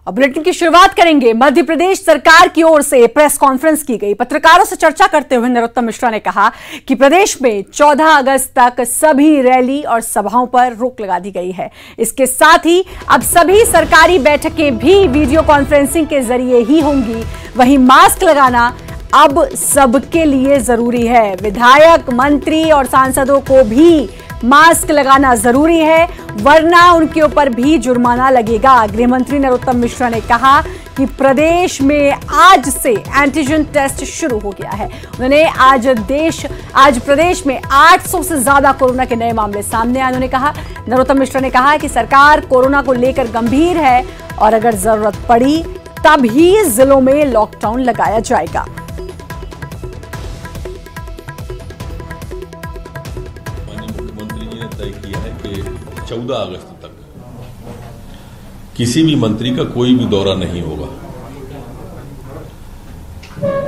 और बुलेटिन की शुरुआत करेंगे। मध्य प्रदेश सरकार की ओर से प्रेस कॉन्फ्रेंस की गई। पत्रकारों से चर्चा करते हुए नरोत्तम मिश्रा ने कहा कि प्रदेश में 14 अगस्त तक सभी रैली और सभाओं पर रोक लगा दी गई है। इसके साथ ही अब सभी सरकारी बैठकें भी वीडियो कॉन्फ्रेंसिंग के जरिए ही होंगी। वहीं मास्क लगाना अब सबके लिए जरूरी है। विधायक, मंत्री और सांसदों को भी मास्क लगाना जरूरी है, वरना उनके ऊपर भी जुर्माना लगेगा। गृह मंत्री नरोत्तम मिश्रा ने कहा कि प्रदेश में आज से एंटीजन टेस्ट शुरू हो गया है। उन्होंने आज प्रदेश में 800 से ज्यादा कोरोना के नए मामले सामने आए। उन्होंने कहा, नरोत्तम मिश्रा ने कहा कि सरकार कोरोना को लेकर गंभीर है और अगर जरूरत पड़ी तब ही जिलों में लॉकडाउन लगाया जाएगा। तय किया है कि 14 अगस्त तक किसी भी मंत्री का कोई भी दौरा नहीं होगा,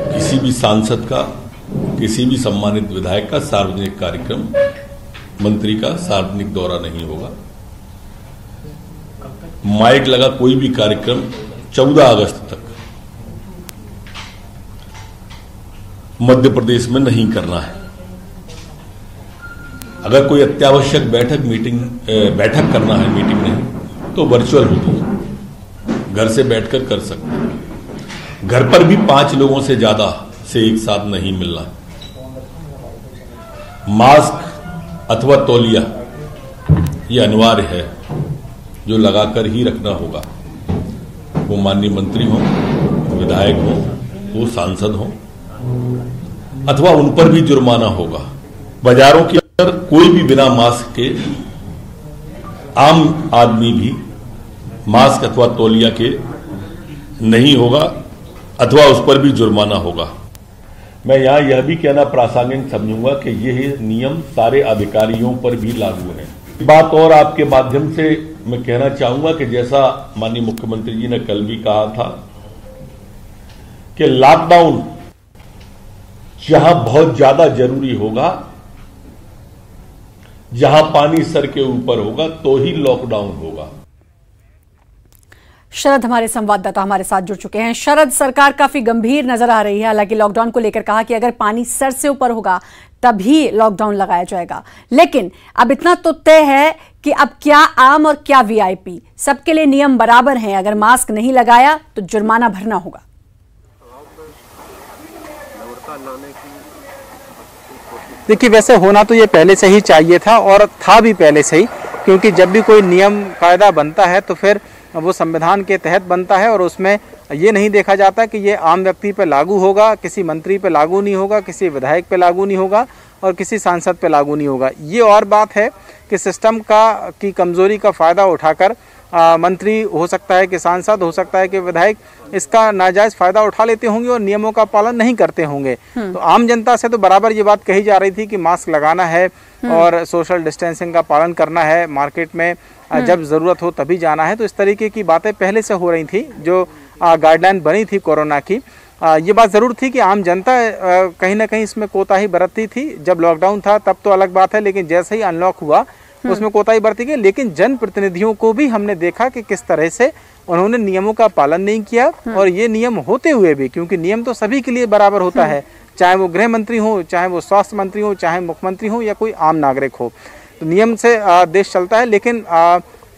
किसी भी सांसद का, किसी भी सम्मानित विधायक का सार्वजनिक कार्यक्रम, मंत्री का सार्वजनिक दौरा नहीं होगा। माइक लगा कोई भी कार्यक्रम 14 अगस्त तक मध्य प्रदेश में नहीं करना है। अगर कोई अत्यावश्यक बैठक करना है, मीटिंग नहीं, तो वर्चुअल होगी, घर से बैठकर कर सकते हैं। घर पर भी 5 लोगों से ज्यादा से एक साथ नहीं मिलना। मास्क अथवा तौलिया ये अनिवार्य है, जो लगाकर ही रखना होगा। वो माननीय मंत्री हो, विधायक हो, वो सांसद हो, अथवा उन पर भी जुर्माना होगा। बाजारों की कोई भी बिना मास्क के आम आदमी भी मास्क अथवा तौलिया के नहीं होगा, अथवा उस पर भी जुर्माना होगा। मैं यहां यह भी कहना प्रासंगिक समझूंगा कि यह नियम सारे अधिकारियों पर भी लागू है। बात और आपके माध्यम से मैं कहना चाहूंगा कि जैसा माननीय मुख्यमंत्री जी ने कल भी कहा था कि लॉकडाउन जहां बहुत ज्यादा जरूरी होगा, जहां पानी सर के ऊपर होगा, तो ही लॉकडाउन होगा। शरद हमारे संवाददाता हमारे साथ जुड़ चुके हैं। शरद, सरकार काफी गंभीर नजर आ रही है। हालांकि लॉकडाउन को लेकर कहा कि अगर पानी सर से ऊपर होगा तभी लॉकडाउन लगाया जाएगा, लेकिन अब इतना तो तय है कि अब क्या आम और क्या वीआईपी, सबके लिए नियम बराबर हैं। अगर मास्क नहीं लगाया तो जुर्माना भरना होगा। देखिए, वैसे होना तो ये पहले से ही चाहिए था और था भी पहले से ही, क्योंकि जब भी कोई नियम कायदा बनता है तो फिर वो संविधान के तहत बनता है और उसमें ये नहीं देखा जाता कि ये आम व्यक्ति पे लागू होगा, किसी मंत्री पे लागू नहीं होगा, किसी विधायक पे लागू नहीं होगा और किसी सांसद पे लागू नहीं होगा। ये और बात है कि सिस्टम की कमजोरी का फ़ायदा उठाकर मंत्री हो सकता है कि सांसद हो सकता है कि विधायक इसका नाजायज फायदा उठा लेते होंगे और नियमों का पालन नहीं करते होंगे। तो आम जनता से तो बराबर ये बात कही जा रही थी कि मास्क लगाना है और सोशल डिस्टेंसिंग का पालन करना है, मार्केट में जब जरूरत हो तभी जाना है। तो इस तरीके की बातें पहले से हो रही थी, जो गाइडलाइन बनी थी कोरोना की। ये बात जरूर थी कि आम जनता कहीं ना कहीं इसमें कोताही बरतती थी। जब लॉकडाउन था तब तो अलग बात है, लेकिन जैसे ही अनलॉक हुआ उसमें कोताही बरती गई। लेकिन जनप्रतिनिधियों को भी हमने देखा कि किस तरह से उन्होंने नियमों का पालन नहीं किया, और ये नियम होते हुए भी, क्योंकि नियम तो सभी के लिए बराबर होता है, चाहे वो गृह मंत्री हो, चाहे वो स्वास्थ्य मंत्री हो, चाहे मुख्यमंत्री हो या कोई आम नागरिक हो, तो नियम से देश चलता है। लेकिन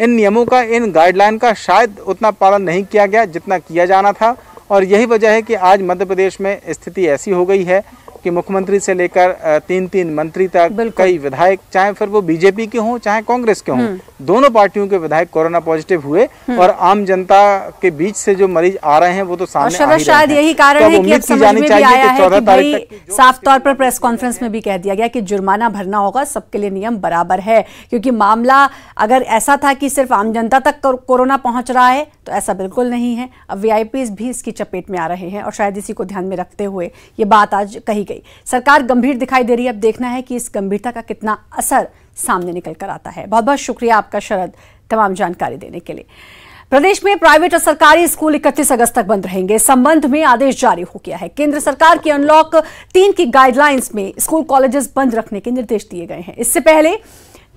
इन नियमों का, इन गाइडलाइन का शायद उतना पालन नहीं किया गया जितना किया जाना था, और यही वजह है कि आज मध्य प्रदेश में स्थिति ऐसी हो गई है कि मुख्यमंत्री से लेकर 3 मंत्री तक, कई विधायक, चाहे फिर वो बीजेपी के हों चाहे कांग्रेस के हों, दोनों पार्टियों के विधायक कोरोना पॉजिटिव हुए, और आम जनता के बीच से जो मरीज आ रहे हैं वो तो सामने आ ही रहे हैं। शायद यही कारण है कि अब समझ में भी आया है कि भाई साफ तौर पर प्रेस कॉन्फ्रेंस में भी कह दिया गया कि जुर्माना भरना होगा, सबके लिए नियम बराबर है। क्योंकि मामला अगर ऐसा था कि सिर्फ आम जनता तक कोरोना पहुंच रहा है तो ऐसा बिल्कुल नहीं है। अब वीआईपीज भी इसकी चपेट में आ रहे हैं और शायद इसी को ध्यान में रखते हुए ये बात आज कही गई। सरकार गंभीर दिखाई दे रही है। अब देखना है कि इस गंभीरता का कितना असर सामने निकल कर आता है। बहुत बहुत शुक्रिया आपका शरद, तमाम जानकारी देने के लिए। प्रदेश में प्राइवेट और सरकारी स्कूल 31 अगस्त तक बंद रहेंगे। इस संबंध में आदेश जारी हो गया है। केंद्र सरकार की अनलॉक 3 की गाइडलाइंस में स्कूल कॉलेजेस बंद रखने के निर्देश दिए गए हैं। इससे पहले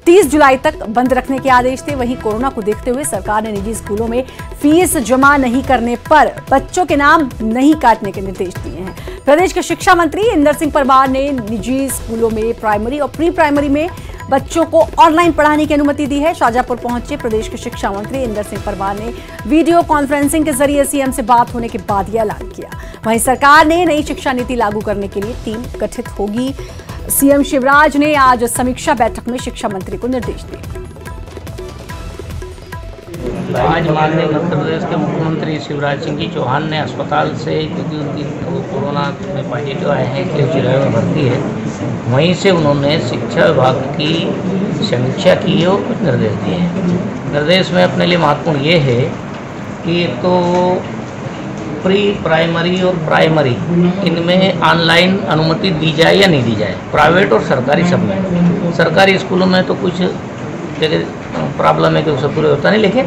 30 जुलाई तक बंद रखने के आदेश थे। वहीं कोरोना को देखते हुए सरकार ने निजी स्कूलों में फीस जमा नहीं करने पर बच्चों के नाम नहीं काटने के निर्देश दिए हैं। प्रदेश के शिक्षा मंत्री इंदर सिंह परमार ने निजी स्कूलों में प्राइमरी और प्री प्राइमरी में बच्चों को ऑनलाइन पढ़ाने की अनुमति दी है। शाहजहांपुर पहुंचे प्रदेश के शिक्षा मंत्री इंदर सिंह परमार ने वीडियो कॉन्फ्रेंसिंग के जरिए सीएम से बात होने के बाद यह ऐलान किया। वहीं सरकार ने नई शिक्षा नीति लागू करने के लिए टीम गठित होगी। सीएम शिवराज ने आज समीक्षा बैठक में शिक्षा मंत्री को निर्देश दिए। आज माननीय मध्य प्रदेश के मुख्यमंत्री शिवराज सिंह चौहान ने अस्पताल से, क्योंकि उनकी कोरोना में पॉजिटिव आए हैं कि चिराग में भर्ती है, वहीं से उन्होंने शिक्षा विभाग की समीक्षा की है और कुछ निर्देश दिए हैं। निर्देश में अपने लिए महत्वपूर्ण ये है कि एक तो प्री प्राइमरी और प्राइमरी इनमें ऑनलाइन अनुमति दी जाए या नहीं दी जाए, प्राइवेट और सरकारी सब में। सरकारी स्कूलों में तो कुछ जगह प्रॉब्लम है कि उससे पूरे होता नहीं, लेकिन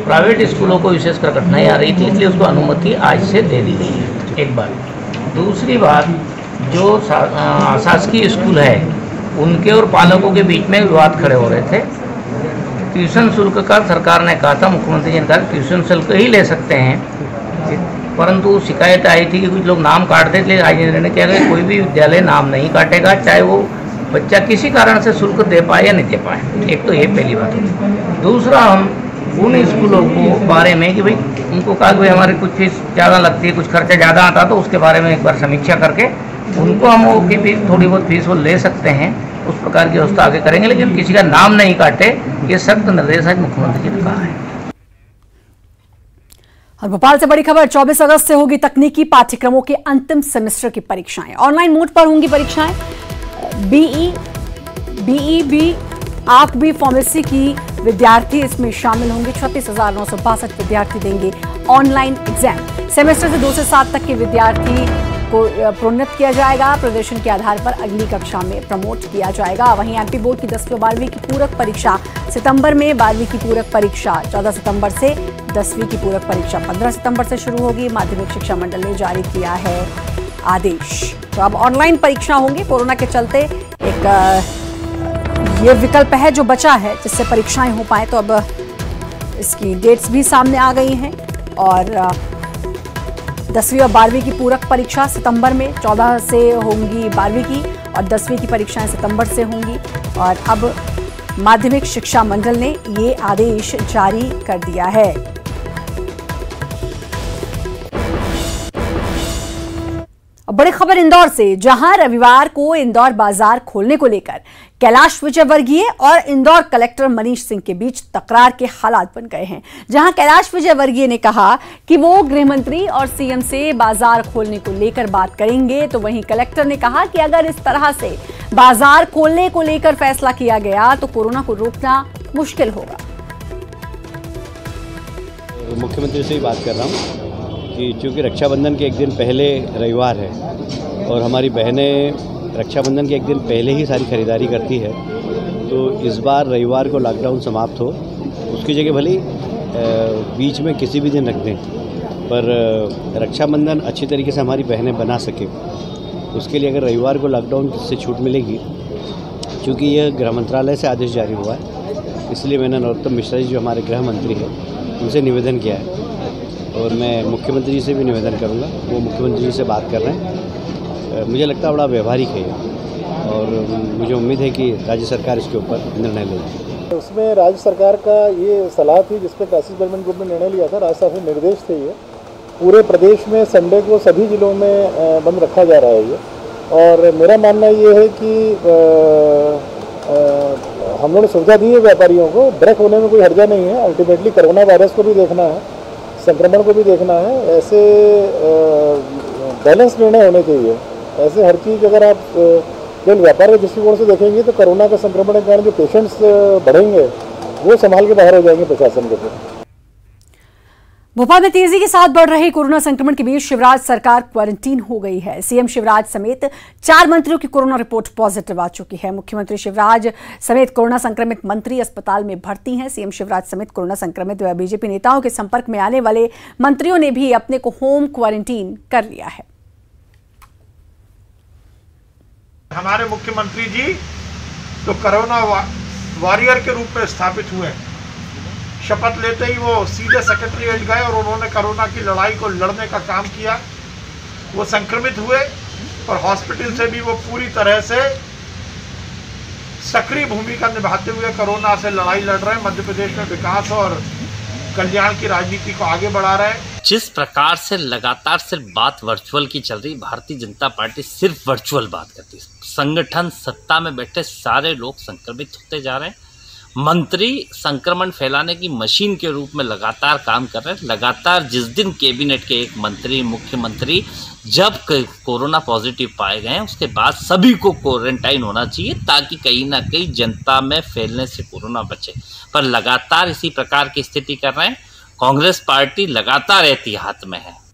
प्राइवेट स्कूलों को विशेषकर कठिनाई आ रही थी, इसलिए उसको अनुमति आज से दे दी गई है। एक बात। दूसरी बात, जो शासकीय स्कूल है उनके और पालकों के बीच में विवाद खड़े हो रहे थे। ट्यूशन शुल्क का सरकार ने कहा था, मुख्यमंत्री जी ने कहा ट्यूशन शुल्क ही ले सकते हैं, परंतु शिकायत आई थी कि कुछ लोग नाम काटते थे। आज निर्णय किया गया कोई भी विद्यालय नाम नहीं काटेगा, चाहे वो बच्चा किसी कारण से शुल्क दे पाए या नहीं दे पाए। एक तो ये पहली बात है। दूसरा, हम उन स्कूलों को बारे में कि भाई उनको कहा कि भाई हमारी कुछ फीस ज़्यादा लगती है, कुछ खर्चा ज़्यादा आता, तो उसके बारे में एक बार समीक्षा करके उनको हम वो की फीस थोड़ी बहुत फीस वो ले सकते हैं, उस प्रकार की व्यवस्था आगे करेंगे, लेकिन किसी का नाम नहीं काटे, ये सख्त निर्देश आज मुख्यमंत्री जी ने कहा है। और भोपाल से बड़ी खबर, 24 अगस्त से होगी तकनीकी पाठ्यक्रमों के अंतिम सेमेस्टर की परीक्षाएं। ऑनलाइन मोड पर होंगी परीक्षाएं। बीई आर्क फार्मेसी की विद्यार्थी इसमें शामिल होंगे। 36,962 विद्यार्थी देंगे ऑनलाइन एग्जाम। सेमेस्टर से 2 से 7 तक के विद्यार्थी को प्रोन्नत किया जाएगा। प्रदर्शन के आधार पर अगली कक्षा में प्रमोट किया जाएगा। वहीं एमपी बोर्ड की 10वीं और 12वीं की पूरक परीक्षा सितंबर में, 12वीं की पूरक परीक्षा 14 सितंबर से, 10वीं की पूरक परीक्षा 15 सितंबर से शुरू होगी। माध्यमिक शिक्षा मंडल ने जारी किया है आदेश। तो अब ऑनलाइन परीक्षा होंगी। कोरोना के चलते एक ये विकल्प है जो बचा है जिससे परीक्षाएं हो पाए, तो अब इसकी डेट्स भी सामने आ गई हैं। और 10वीं और 12वीं की पूरक परीक्षा सितंबर में 14 से होंगी 12वीं की, और 10वीं की परीक्षाएं सितंबर से होंगी। और अब माध्यमिक शिक्षा मंडल ने ये आदेश जारी कर दिया है। बड़ी खबर इंदौर से, जहां रविवार को इंदौर बाजार खोलने को लेकर कैलाश विजयवर्गीय और इंदौर कलेक्टर मनीष सिंह के बीच तकरार के हालात बन गए हैं। जहां कैलाश विजयवर्गीय ने कहा कि वो गृह मंत्री और सीएम से बाजार खोलने को लेकर बात करेंगे, तो वहीं कलेक्टर ने कहा कि अगर इस तरह से बाजार खोलने को लेकर फैसला किया गया तो कोरोना को रोकना मुश्किल होगा। मुख्यमंत्री से ही बात कर रहा हूँ कि चूँकि रक्षाबंधन के एक दिन पहले रविवार है और हमारी बहनें रक्षाबंधन के एक दिन पहले ही सारी खरीदारी करती है, तो इस बार रविवार को लॉकडाउन समाप्त हो, उसकी जगह भले बीच में किसी भी दिन रख दें, पर रक्षाबंधन अच्छी तरीके से हमारी बहनें बना सके, उसके लिए अगर रविवार को लॉकडाउन से छूट मिलेगी, चूँकि यह गृह मंत्रालय से आदेश जारी हुआ है, इसलिए मैंने नरोत्तम मिश्रा जी जो हमारे गृह मंत्री हैं उनसे निवेदन किया है, और मैं मुख्यमंत्री जी से भी निवेदन करूंगा। वो मुख्यमंत्री जी से बात कर रहे हैं। मुझे लगता है बड़ा व्यवहारिक है और मुझे उम्मीद है कि राज्य सरकार इसके ऊपर निर्णय लेगी। उसमें राज्य सरकार का ये सलाह थी जिस पर क्राइसिस मैनेजमेंट ग्रुप ने निर्णय लिया था। राज्य सरकार के निर्देश थे ये, पूरे प्रदेश में संडे को सभी जिलों में बंद रखा जा रहा है ये। और मेरा मानना ये है कि हम लोगों ने सुविधा दी है व्यापारियों को, ब्रेक होने में कोई हर्जा नहीं है। अल्टीमेटली कोरोना वायरस को भी देखना है, संक्रमण को भी देखना है। ऐसे बैलेंस निर्णय होने चाहिए। ऐसे हर चीज़ अगर आप केवल व्यापार के दृष्टिकोण से देखेंगे तो कोरोना के संक्रमण के कारण जो पेशेंट्स बढ़ेंगे वो संभाल के बाहर हो जाएंगे प्रशासन के। भोपाल में तेजी के साथ बढ़ रहे कोरोना संक्रमण के बीच शिवराज सरकार क्वारंटीन हो गई है। सीएम शिवराज समेत 4 मंत्रियों की कोरोना रिपोर्ट पॉजिटिव आ चुकी है। मुख्यमंत्री शिवराज समेत कोरोना संक्रमित मंत्री अस्पताल में भर्ती हैं। सीएम शिवराज समेत कोरोना संक्रमित व बीजेपी नेताओं के संपर्क में आने वाले मंत्रियों ने भी अपने को होम क्वारंटीन कर लिया है। हमारे मुख्यमंत्री जी तो कोरोना वॉरियर के रूप में स्थापित हुए। शपथ लेते ही वो सीधे सेक्रेटरीट गए और उन्होंने कोरोना की लड़ाई को लड़ने का काम किया। वो संक्रमित हुए और हॉस्पिटल से भी वो पूरी तरह से सक्रिय भूमिका निभाते हुए कोरोना से लड़ाई लड़ रहे हैं। मध्य प्रदेश में विकास और कल्याण की राजनीति को आगे बढ़ा रहे हैं। जिस प्रकार से लगातार सिर्फ बात वर्चुअल की चल रही, भारतीय जनता पार्टी सिर्फ वर्चुअल बात करती है। संगठन सत्ता में बैठे सारे लोग संक्रमित होते जा रहे हैं। मंत्री संक्रमण फैलाने की मशीन के रूप में लगातार काम कर रहे हैं। लगातार जिस दिन कैबिनेट के एक मंत्री, मुख्यमंत्री जब कोरोना पॉजिटिव पाए गए हैं, उसके बाद सभी को क्वारंटाइन होना चाहिए ताकि कहीं ना कहीं जनता में फैलने से कोरोना बचे। पर लगातार इसी प्रकार की स्थिति कर रहे हैं। कांग्रेस पार्टी लगातार एहतियात में है।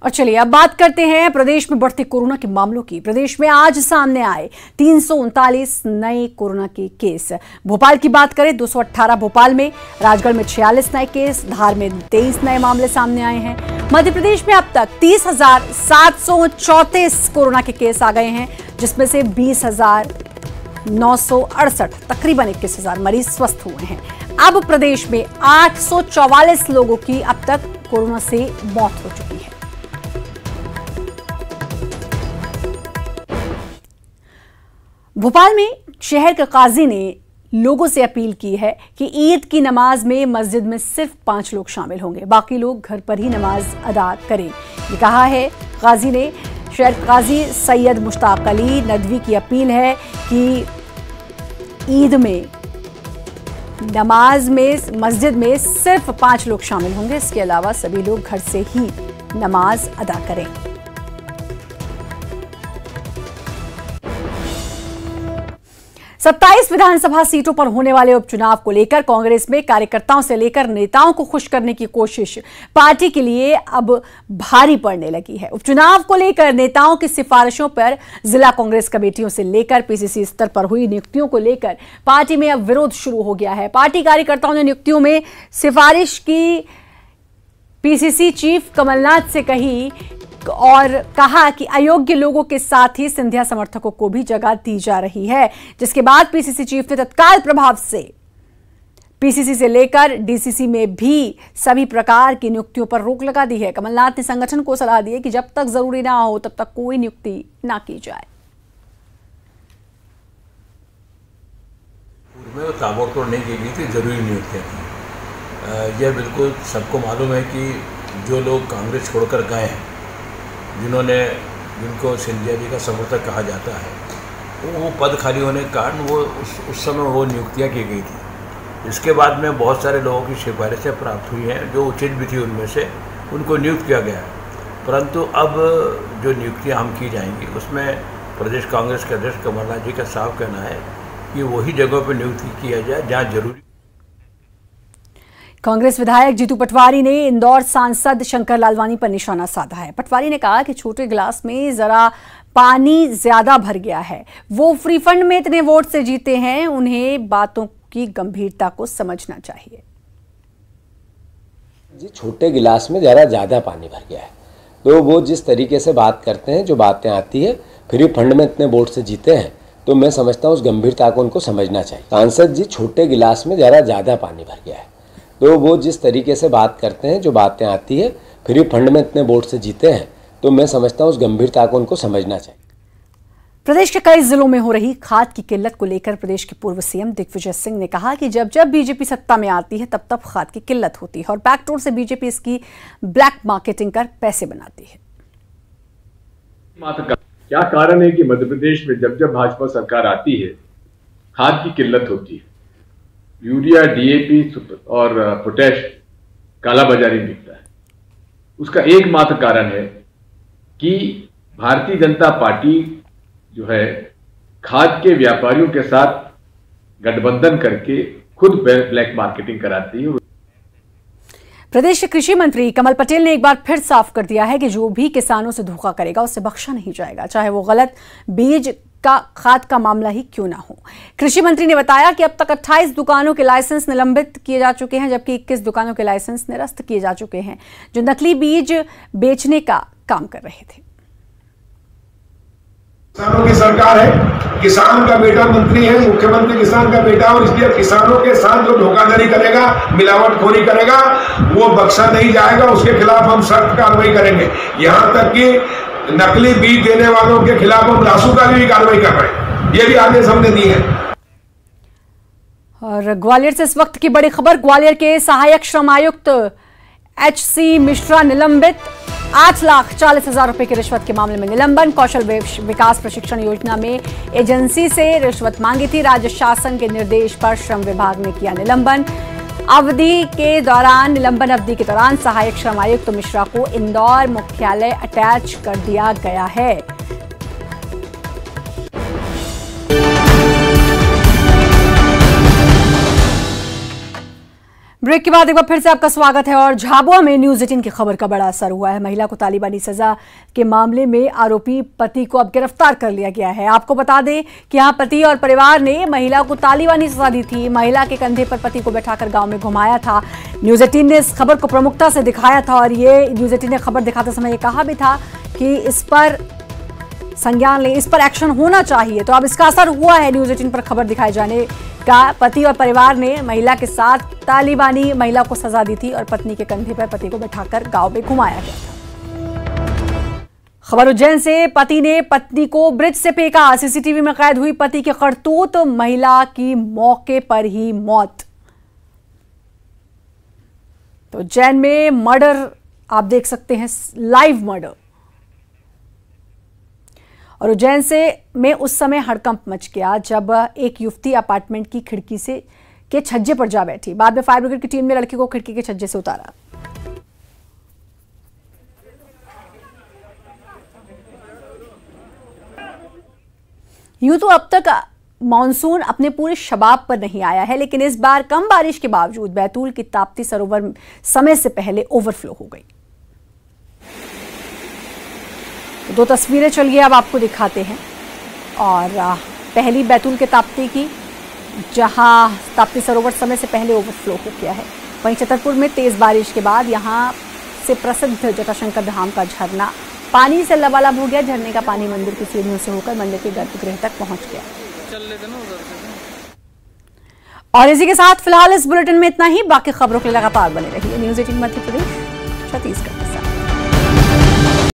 और चलिए अब बात करते हैं प्रदेश में बढ़ते कोरोना के मामलों की। प्रदेश में आज सामने आए 339 नए कोरोना के केस। भोपाल की बात करें 218 भोपाल में, राजगढ़ में 46 नए केस, धार में 23 नए मामले सामने आए हैं। मध्य प्रदेश में अब तक 30,734 कोरोना के केस आ गए हैं, जिसमें से 20,968 तकरीबन 21,000 मरीज स्वस्थ हुए हैं। अब प्रदेश में 844 लोगों की अब तक कोरोना से मौत हो चुकी है। भोपाल में शहर के काजी ने लोगों से अपील की है कि ईद की नमाज में मस्जिद में सिर्फ 5 लोग शामिल होंगे, बाकी लोग घर पर ही नमाज अदा करें। ये कहा है काजी ने। शहर काजी सैयद मुश्ताक अली नदवी की अपील है कि ईद में नमाज में मस्जिद में सिर्फ 5 लोग शामिल होंगे, इसके अलावा सभी लोग घर से ही नमाज अदा करें। सत्ताईस विधानसभा सीटों पर होने वाले उपचुनाव को लेकर कांग्रेस में कार्यकर्ताओं से लेकर नेताओं को खुश करने की कोशिश पार्टी के लिए अब भारी पड़ने लगी है। उपचुनाव को लेकर नेताओं की सिफारिशों पर जिला कांग्रेस कमेटियों से लेकर पीसीसी स्तर पर हुई नियुक्तियों को लेकर पार्टी में अब विरोध शुरू हो गया है। पार्टी कार्यकर्ताओं ने नियुक्तियों में सिफारिश की पीसीसी चीफ कमलनाथ से कही और कहा कि अयोग्य लोगों के साथ ही सिंधिया समर्थकों को भी जगह दी जा रही है, जिसके बाद पीसीसी चीफ ने तत्काल प्रभाव से पीसीसी से लेकर डीसीसी में भी सभी प्रकार की नियुक्तियों पर रोक लगा दी है। कमलनाथ ने संगठन को सलाह दी है कि जब तक जरूरी ना हो तब तक कोई नियुक्ति ना की जाए। पूर्व में ताबड़तोड़ नहीं की गई थी, जरूरी नियुक्तियां थी। यह बिल्कुल सबको मालूम है कि जो लोग कांग्रेस छोड़कर गए हैं, जिनको सिंधिया जी का समर्थक कहा जाता है, वो पद खाली होने के कारण वो उस समय वो नियुक्तियां की गई थी। इसके बाद में बहुत सारे लोगों की सिफारिशें प्राप्त हुई हैं जो उचित भी थी, उनमें से उनको नियुक्त किया गया। परंतु अब जो नियुक्तियां हम की जाएंगी उसमें प्रदेश कांग्रेस के अध्यक्ष कमलनाथ जी का साफ कहना है कि वही जगहों पर नियुक्ति किया जाए जहाँ जरूरी। कांग्रेस विधायक जीतू पटवारी ने इंदौर सांसद शंकर लालवानी पर निशाना साधा है। पटवारी ने कहा कि छोटे गिलास में जरा पानी ज्यादा भर गया है। वो फ्री फंड में इतने वोट से जीते हैं, उन्हें बातों की गंभीरता को समझना चाहिए। जी, छोटे गिलास में जरा ज्यादा पानी भर गया है, तो वो जिस तरीके से बात करते हैं, जो बातें आती है, फ्री फंड में इतने वोट से जीते हैं, तो मैं समझता हूँ उस गंभीरता को उनको समझना चाहिए। सांसद जी, छोटे गिलास में जरा ज्यादा पानी भर गया है, तो वो जिस तरीके से बात करते हैं, जो बातें आती है, फ्री फंड में इतने वोट से जीते हैं, तो मैं समझता हूँ उस गंभीरता को उनको समझना चाहिए। प्रदेश के कई जिलों में हो रही खाद की किल्लत को लेकर प्रदेश के पूर्व सीएम दिग्विजय सिंह ने कहा कि जब जब बीजेपी सत्ता में आती है तब खाद की किल्लत होती है और बैकडोर से बीजेपी इसकी ब्लैक मार्केटिंग कर पैसे बनाती है। क्या कारण है कि मध्य प्रदेश में जब जब भाजपा सरकार आती है खाद की किल्लत होती है, यूरिया, डीएपी और पोटैश कालाबाजारी बिकता है। उसका एकमात्र कारण है कि भारतीय जनता पार्टी जो है खाद के व्यापारियों के साथ गठबंधन करके खुद ब्लैक मार्केटिंग कराती है। प्रदेश के कृषि मंत्री कमल पटेल ने एक बार फिर साफ कर दिया है कि जो भी किसानों से धोखा करेगा उसे बख्शा नहीं जाएगा, चाहे वो गलत बीज का खाद का मामला ही क्यों ना हो। कृषि मंत्री ने बताया कि अब तक 28 दुकानों के लाइसेंस निलंबित किए जा चुके हैं, जबकि 21 दुकानों के लाइसेंस निरस्त किए जा चुके हैं जो नकली बीज बेचने का काम कर रहे थे। किसानों की सरकार है, किसान का बेटा मंत्री है, मुख्यमंत्री किसान का बेटा, और इसलिए किसानों के साथ जो धोखाधड़ी करेगा, मिलावटखोरी करेगा, वो बख्शा नहीं जाएगा। उसके खिलाफ हम सख्त कार्रवाई करेंगे। यहां तक कि नकली बीज देने वालों के खिलाफ हम रासुका की भी कार्रवाई कर रहे हैं। ये भी आदेश हमने दिए हैं। और ग्वालियर से इस वक्त की बड़ी खबर, ग्वालियर के सहायक श्रम आयुक्त HC मिश्रा निलंबित, 8,40,000 रुपए की रिश्वत के मामले में निलंबन। कौशल विकास प्रशिक्षण योजना में एजेंसी से रिश्वत मांगी थी, राज्य शासन के निर्देश पर श्रम विभाग ने किया निलंबन। निलंबन अवधि के दौरान सहायक श्रम आयुक्त मिश्रा को इंदौर मुख्यालय अटैच कर दिया गया है। ब्रेक के बाद एक बार फिर से आपका स्वागत है। और झाबुआ में न्यूज़ 18 की खबर का बड़ा असर हुआ है। महिला को तालिबानी सजा के मामले में आरोपी पति को अब गिरफ्तार कर लिया गया है। आपको बता दें कि यहाँ पति और परिवार ने महिला को तालिबानी सजा दी थी। महिला के कंधे पर पति को बैठाकर गांव में घुमाया था। न्यूज़ 18 ने इस खबर को प्रमुखता से दिखाया था और ये न्यूज़ 18 ने खबर दिखाते समय ये कहा भी था कि इस पर संज्ञान लें, इस पर एक्शन होना चाहिए। तो अब इसका असर हुआ है। न्यूज़ 18 पर खबर दिखाए जाने का पति और परिवार ने महिला के साथ तालिबानी महिला को सजा दी थी और पत्नी के कंधे पर पति को बैठाकर गांव में घुमाया गया था। खबर उज्जैन से, पति ने पत्नी को ब्रिज से फेंका, सीसीटीवी में कैद हुई पति की करतूत, महिला की मौके पर ही मौत। तो उज्जैन में मर्डर आप देख सकते हैं, लाइव मर्डर। और उज्जैन में उस समय हड़कंप मच गया जब एक युवती अपार्टमेंट की खिड़की से के छज्जे पर जा बैठी। बाद में फायर ब्रिगेड की टीम ने लड़की को खिड़की के छज्जे से उतारा। यूं तो अब तक मानसून अपने पूरे शबाब पर नहीं आया है, लेकिन इस बार कम बारिश के बावजूद बैतूल की ताप्ती सरोवर समय से पहले ओवरफ्लो हो गई। तो दो तस्वीरें चलिए अब आपको दिखाते हैं। और पहली बैतूल के ताप्ती की, जहां ताप्ती सरोवर समय से पहले ओवरफ्लो हो गया है। वहीं छतरपुर में तेज बारिश के बाद यहां से प्रसिद्ध जटाशंकर धाम का झरना पानी से लबालब हो गया। झरने का पानी मंदिर की सीढ़ियों से होकर मंदिर के गर्भगृह तक पहुंच गया। और इसी के साथ फिलहाल इस बुलेटिन में इतना ही। बाकी खबरों के लिए लगातार बने रहिए न्यूज़ 18 मध्य प्रदेश छत्तीसगढ़।